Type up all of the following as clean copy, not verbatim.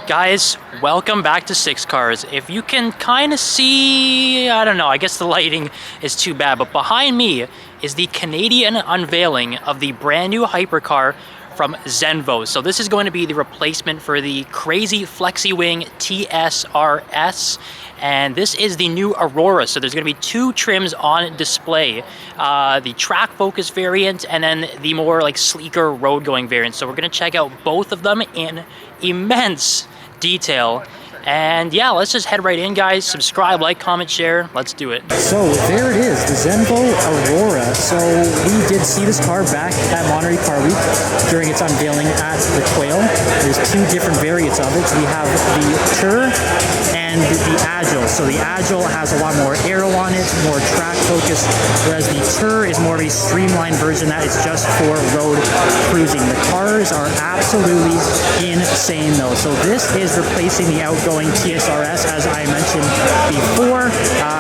Guys, welcome back to Six Cars. If you can kind of see, I don't know, I guess the lighting is too bad, but behind me is the Canadian unveiling of the brand new hypercar from Zenvo. So this is going to be the replacement for the crazy flexi wing TSRS, and this is the new Aurora. So there's going to be two trims on display, the track focus variant and then the more like sleeker road going variant. So we're going to check out both of them in immense detail. And yeah, let's just head right in, guys. Subscribe, like, comment, share. Let's do it. So there it is, the Zenvo Aurora. So we did see this car back at Monterey Car Week during its unveiling at the Quail. There's two different variants of it. We have the Tour and the Agil. So the Agil has a lot more aero on it, more track focus, whereas the Tour is more of a streamlined version that is just for road cruising. The cars are absolutely insane though. So this is replacing the outgoing TSRS, as I mentioned before.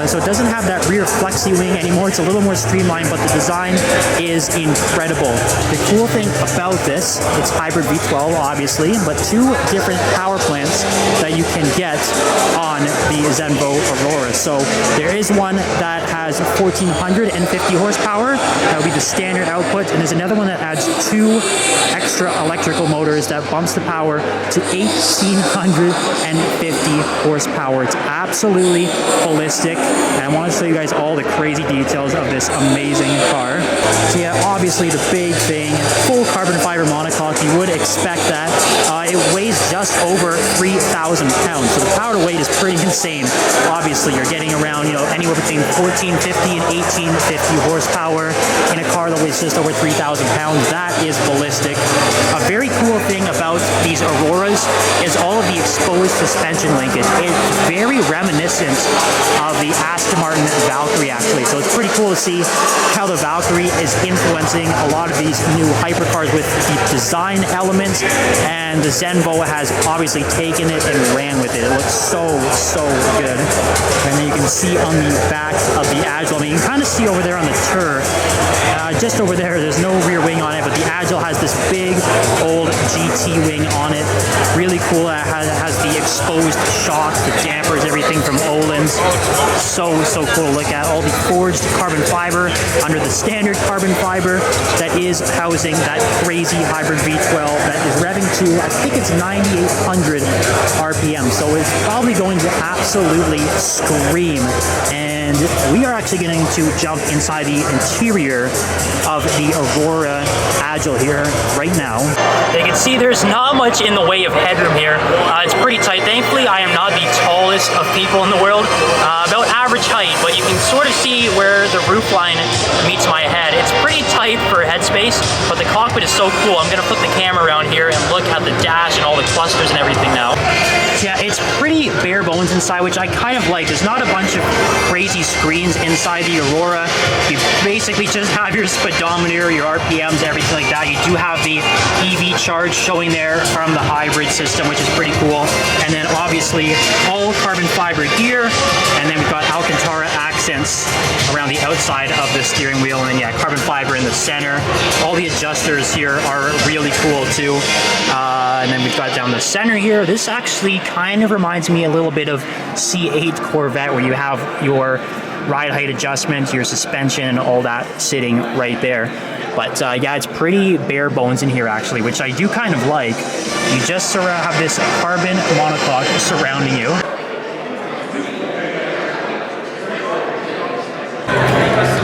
So it doesn't have that rear flexi wing anymore. It's a little more streamlined, but the design is incredible. The cool thing about this, it's hybrid V12 obviously, but two different power plants that you can get on the Zenvo Aurora. So there is one that has 1450 horsepower. That would be the standard output, and there's another one that adds two extra electrical motors that bumps the power to 1850 horsepower. It's absolutely ballistic, and I want to show you guys all the crazy details of this amazing car. So yeah, obviously the big thing, full carbon fiber monocoque. You would expect that. It weighs just over 3,000 pounds, so the power to weight is pretty insane. Obviously you're getting around, you know, anywhere between 1450 and 1850 horsepower in a car that weighs just over 3,000 pounds. That is ballistic. A very cool thing about these Auroras is all of the exposed suspension linkage. It's very reminiscent of the Aston Martin Valkyrie actually, so it's pretty cool to see how the Valkyrie is influencing a lot of these new hypercars with the design elements, and the Zenvo has obviously taken it and ran with it. It looks so good. And then you can see on the back of the Agil, I mean, you can kind of see over there on the Tour, just over there's no rear wing on it, but the Agil has this big old GT wing on it. Really cool. It has the exposed shocks, the dampers, everything from Öhlins. So cool to look at. All the forged carbon fiber under the standard carbon fiber that is housing that crazy hybrid V12 that is revving to, I think it's 9,800 RPM. So it's probably going to absolutely scream. And we are actually going to jump inside the interior of the Aurora Agil here right now. You can see there's not much in the way of headroom here. It's pretty tight. Thankfully, I am not the tallest of people in the world, about average height, but you can sort of see where the roof line meets my head. It's pretty tight for headspace, but the cockpit is so cool. I'm going to flip the camera around here and look at the dash and all the clusters and everything now. Yeah, it's pretty bare bones inside, which I kind of like. There's not a bunch of crazy screens inside the Aurora. You basically just have your speedometer, your RPMs, everything like that. You do have the EV charge showing there from the hybrid system, which is pretty cool. And then obviously all carbon fiber here, and then we've got Alcantara accents around the outside of the steering wheel, and then yeah, carbon fiber in the center. All the adjusters here are really cool too. And then we've got down the center here. This actually kind of reminds me a little bit of C8 Corvette, where you have your ride height adjustment, your suspension, and all that sitting right there. But yeah, it's pretty bare bones in here actually, which I do kind of like. You just have this carbon monocoque surrounding you.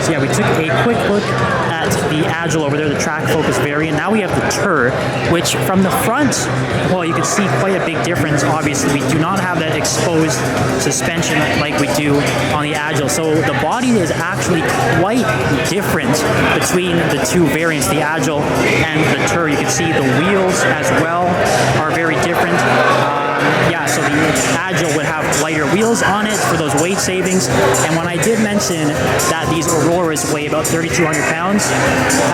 So yeah, we took a quick look at the Agil over there, the track focus variant. Now we have the Tour, which from the front, well, you can see quite a big difference. Obviously, we do not have that exposed suspension like we do on the Agil. So the body is actually quite different between the two variants, the Agil and the Tour. You can see the wheels as well are very different. Yeah, so the Agil would have lighter wheels on it for those weight savings. And when I did mention that these Auroras weigh about 3,200 pounds,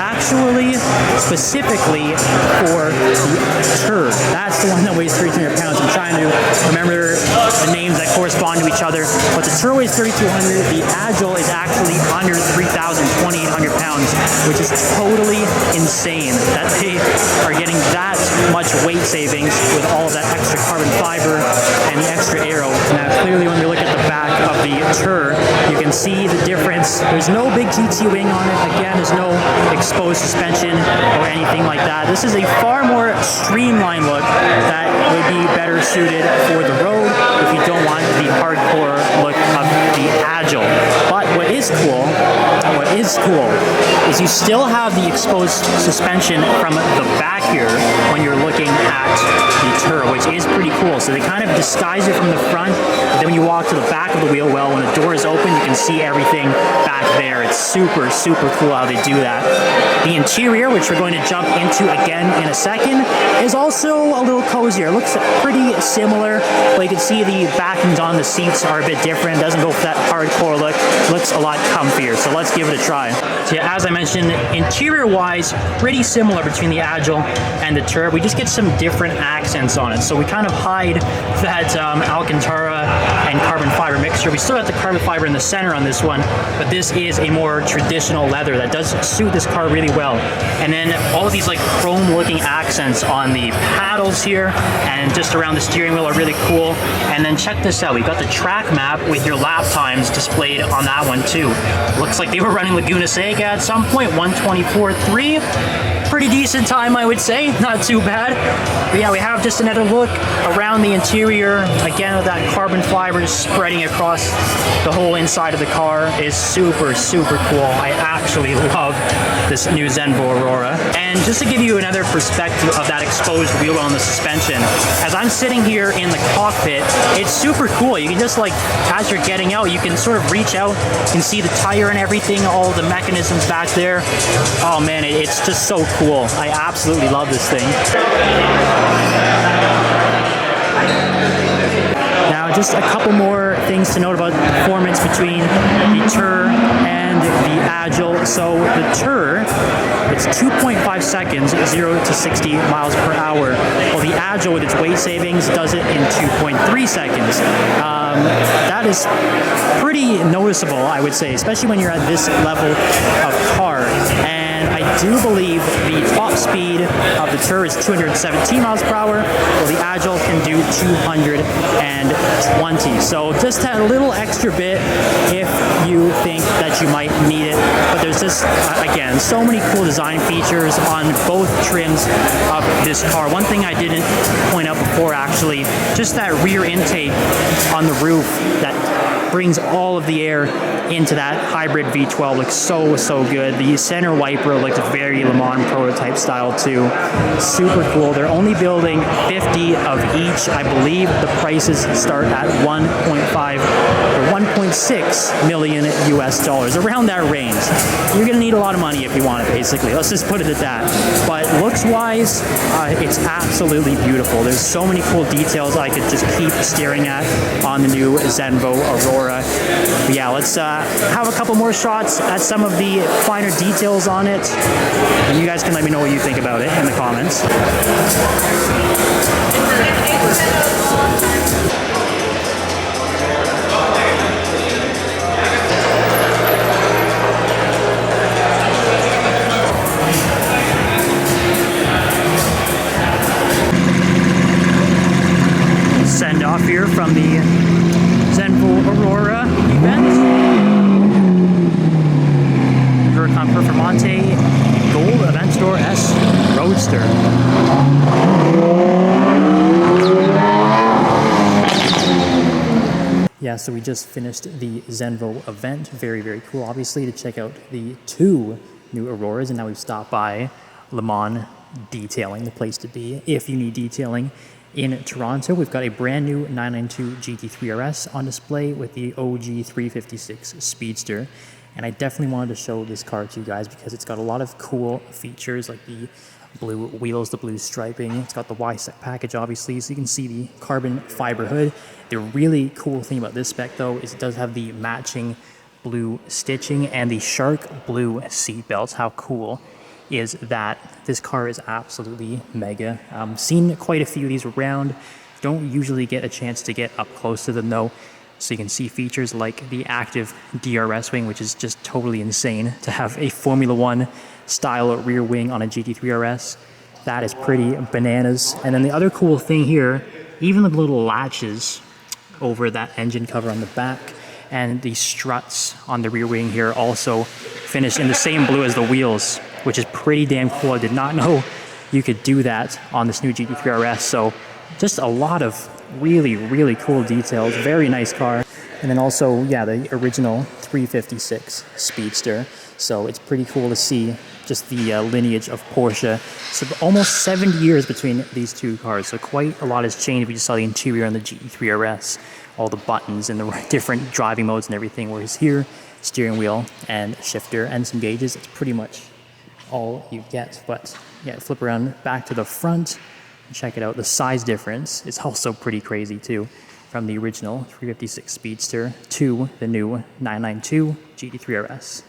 actually, specifically for the Tour, that's the one that weighs 3,200 pounds. I'm trying to remember the names that correspond to each other, but the Tour weighs 3,200. The Agil is actually under 3,000, 2,800 pounds. which is totally insane that they are getting that much weight savings with all of that extra carbon fiber and the extra aero. Now, clearly when we look at the back of the Tour, you can see the difference. There's no big GT wing on it. Again, there's no exposed suspension or anything like that. This is a far more streamlined look that would be better suited for the road if you don't want the hardcore look of the Agil. But what is cool is you still have the exposed suspension from the back here when you're looking at the Tour, which is pretty cool. So they kind of disguise it from the front, but then when you walk to the back of the wheel well, when the door is open, you can see everything back there. It's super, super cool how they do that. The interior, which we're going to jump into again in a second, is also a little cozier. It looks pretty similar, but you can see the backings on the seats are a bit different. It doesn't go for that hardcore look. It looks a lot comfier, so let's give it a try. So yeah, as I mentioned, interior-wise, pretty similar between the Agil and the Tour. We just get some different accents on it, so we kind of hide that Alcantara and carbon fiber mixture. We still have the carbon fiber in the center on this one, but this is a more traditional leather that does suit this car really well. And then all of these like chrome looking accents on the paddles here and just around the steering wheel are really cool. And then check this out, we've got the track map with your lap times displayed on that one too. Looks like they were running Laguna Seca at some point, 1:24.3. Pretty decent time, I would say, not too bad. But yeah, we have just another look around the interior. Again, with that carbon fiber just spreading across the whole inside of the car is super, super cool. I actually love this new Zenvo Aurora. And just to give you another perspective of that exposed wheel well on the suspension, as I'm sitting here in the cockpit, it's super cool. You can just like, as you're getting out, you can sort of reach out, you can see the tire and everything, all the mechanisms back there. Oh man, it's just so cool. I absolutely love this thing. Now, just a couple more things to note about the performance between the Tour and the Agil. So the Tour, it's 2.5 seconds, 0 to 60 miles per hour. Well, the Agil, with its weight savings, does it in 2.3 seconds. That is pretty noticeable, I would say, especially when you're at this level of car. And I do believe the top speed of the Tour is 217 miles per hour, while the Agil can do 220. So just that little extra bit if you think that you might need it. But there's just, again, so many cool design features on both trims of this car. One thing I didn't point out before, actually, just that rear intake on the roof that brings all of the air into that hybrid V12 looks so, so good. The center wiper looks very Le Mans prototype style too. Super cool. They're only building 50 of each. I believe the prices start at 1.5 or 1.6 million US dollars, around that range. You're gonna need a lot of money if you want it, basically. Let's just put it at that. But looks wise, it's absolutely beautiful. There's so many cool details I could just keep staring at on the new Zenvo Aurora. But yeah, let's have a couple more shots at some of the finer details on it, and you guys can let me know what you think about it in the comments. Send off here from the Zenvo Aurora event. Huracan Performante Gold Aventador S Roadster. Yeah, so we just finished the Zenvo event. Very, very cool, obviously, to check out the two new Auroras, and now we've stopped by Le Mans Detailing, the place to be if you need detailing. In Toronto, we've got a brand new 992 GT3 RS on display with the OG 356 Speedster. And I definitely wanted to show this car to you guys because it's got a lot of cool features like the blue wheels, the blue striping. It's got the Y-Sec package, obviously, so you can see the carbon fiber hood. The really cool thing about this spec, though, is it does have the matching blue stitching and the shark blue seat belts. How cool is that? This car is absolutely mega. Seen quite a few of these around. Don't usually get a chance to get up close to them, though. So you can see features like the active DRS wing, which is just totally insane to have a Formula One style rear wing on a GT3 RS. That is pretty bananas. And then the other cool thing here, even the little latches over that engine cover on the back and the struts on the rear wing here also finished in the same blue as the wheels, which is pretty damn cool. I did not know you could do that on this new GT3 RS. So just a lot of really, really cool details. Very nice car. And then also, yeah, the original 356 Speedster. So it's pretty cool to see just the lineage of Porsche. So almost 70 years between these two cars. So quite a lot has changed. We just saw the interior on the GT3 RS, all the buttons and the different driving modes and everything. Whereas here, steering wheel and shifter and some gauges. It's pretty much all you get. But yeah, flip around back to the front. Check it out. The size difference is also pretty crazy too. From the original 356 Speedster to the new 992 GT3 RS.